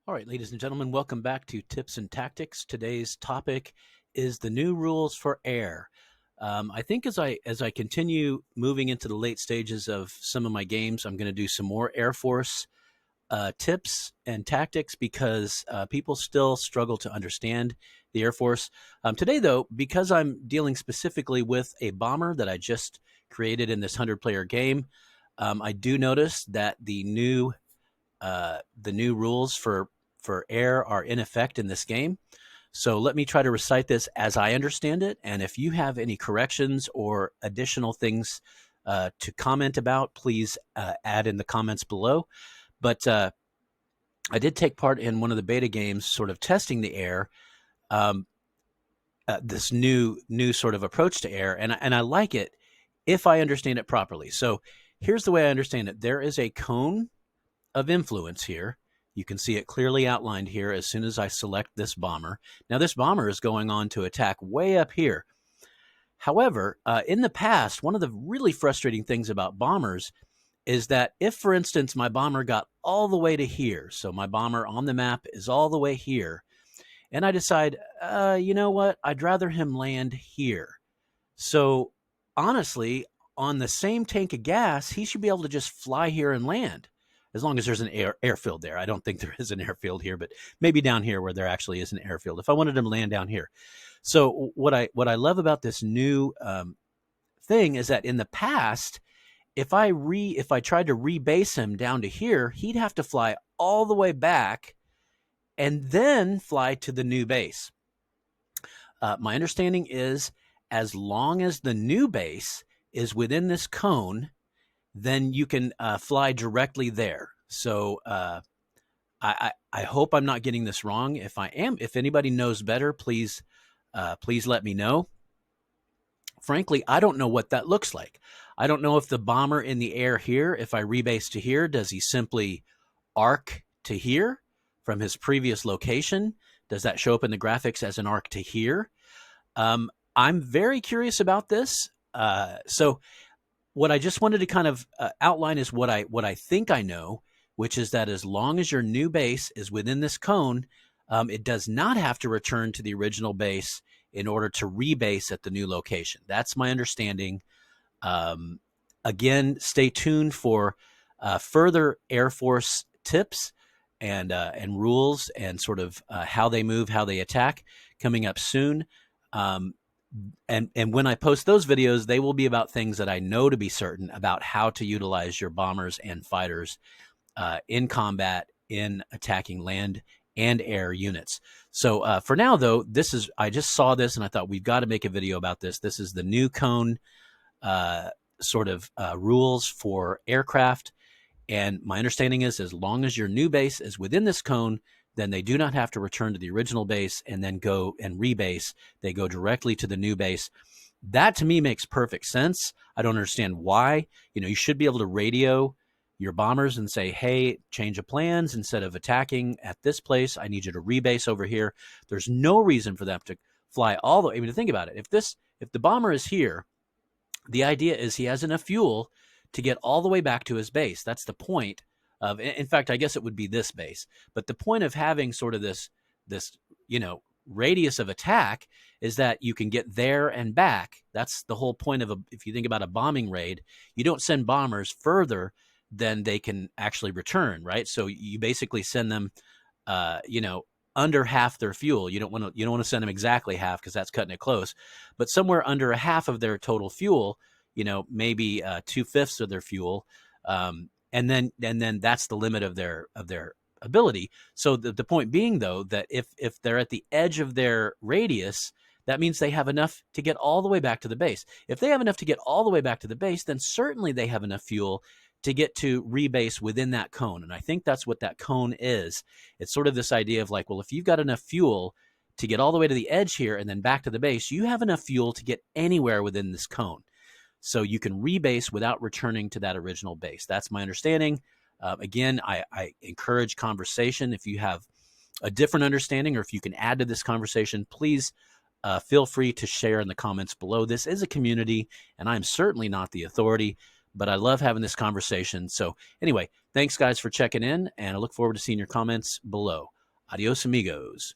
All right, ladies and gentlemen, welcome back to Tips and Tactics. Today's topic is the new rules for air. I think as I continue moving into the late stages of some of my games, I'm going to do some more Air Force tips and tactics because people still struggle to understand the Air Force. Today, though, because I'm dealing specifically with a bomber that I just created in this 100-player game, I do notice that the new rules for air are in effect in this game. So let me try to recite this as I understand it. And if you have any corrections or additional things to comment about, please add in the comments below. But I did take part in one of the beta games, sort of testing the air, um, this new sort of approach to air, and I like it if I understand it properly. So here's the way I understand it: there is a cone of influence here. You can see it clearly outlined here as soon as I select this bomber. Now, this bomber is going on to attack way up here. However, in the past, one of the really frustrating things about bombers is that if, for instance, my bomber got all the way to here, so my bomber on the map is all the way here, and I decide, you know what, I'd rather him land here. So, honestly, on the same tank of gas, he should be able to just fly here and land, as long as there's an airfield there. I don't think there is an airfield here, but maybe down here where there actually is an airfield. If I wanted him to land down here. So what I love about this new thing is that in the past, if I tried to rebase him down to here, he'd have to fly all the way back and then fly to the new base. My understanding is, as long as the new base is within this cone, then you can fly directly there. So I hope I'm not getting this wrong. If I am, if anybody knows better, please let me know. Frankly, I don't know what that looks like. I don't know if the bomber in the air here, if I rebase to here, does he simply arc to here from his previous location? Does that show up in the graphics as an arc to here? I'm very curious about this. So what I just wanted to kind of outline is what I think I know, which is that as long as your new base is within this cone, it does not have to return to the original base in order to rebase at the new location. That's my understanding. Again, stay tuned for further Air Force tips and rules and sort of how they move, how they attack coming up soon. And when I post those videos, they will be about things that I know to be certain about how to utilize your bombers and fighters in combat, in attacking land and air units. So for now, though, I just saw this and I thought we've got to make a video about this. This is the new cone sort of rules for aircraft. And my understanding is as long as your new base is within this cone, then they do not have to return to the original base and then go and rebase. They go directly to the new base. That to me makes perfect sense. I don't understand why. You should be able to radio your bombers and say, hey, change of plans. Instead of attacking at this place, I need you to rebase over here. There's no reason for them to fly all the way. I mean, think about it. If the bomber is here, the idea is he has enough fuel to get all the way back to his base. That's the point of, in fact, I guess it would be this base. But the point of having sort of this radius of attack is that you can get there and back. That's the whole point of if you think about a bombing raid, you don't send bombers further than they can actually return, right? So you basically send them, under half their fuel. You don't want to send them exactly half because that's cutting it close, but somewhere under a half of their total fuel, maybe 2/5 of their fuel, and then that's the limit of their ability. So the point being, though, that if they're at the edge of their radius, that means they have enough to get all the way back to the base. If they have enough to get all the way back to the base, then certainly they have enough fuel to get to rebase within that cone. And I think that's what that cone is. It's sort of this idea of like, well, if you've got enough fuel to get all the way to the edge here and then back to the base, you have enough fuel to get anywhere within this cone. So you can rebase without returning to that original base. That's my understanding. Again, I encourage conversation. If you have a different understanding or if you can add to this conversation, please feel free to share in the comments below. This is a community, and I'm certainly not the authority, but I love having this conversation. So anyway, Thanks, guys, for checking in, and I look forward to seeing your comments below. Adios, amigos.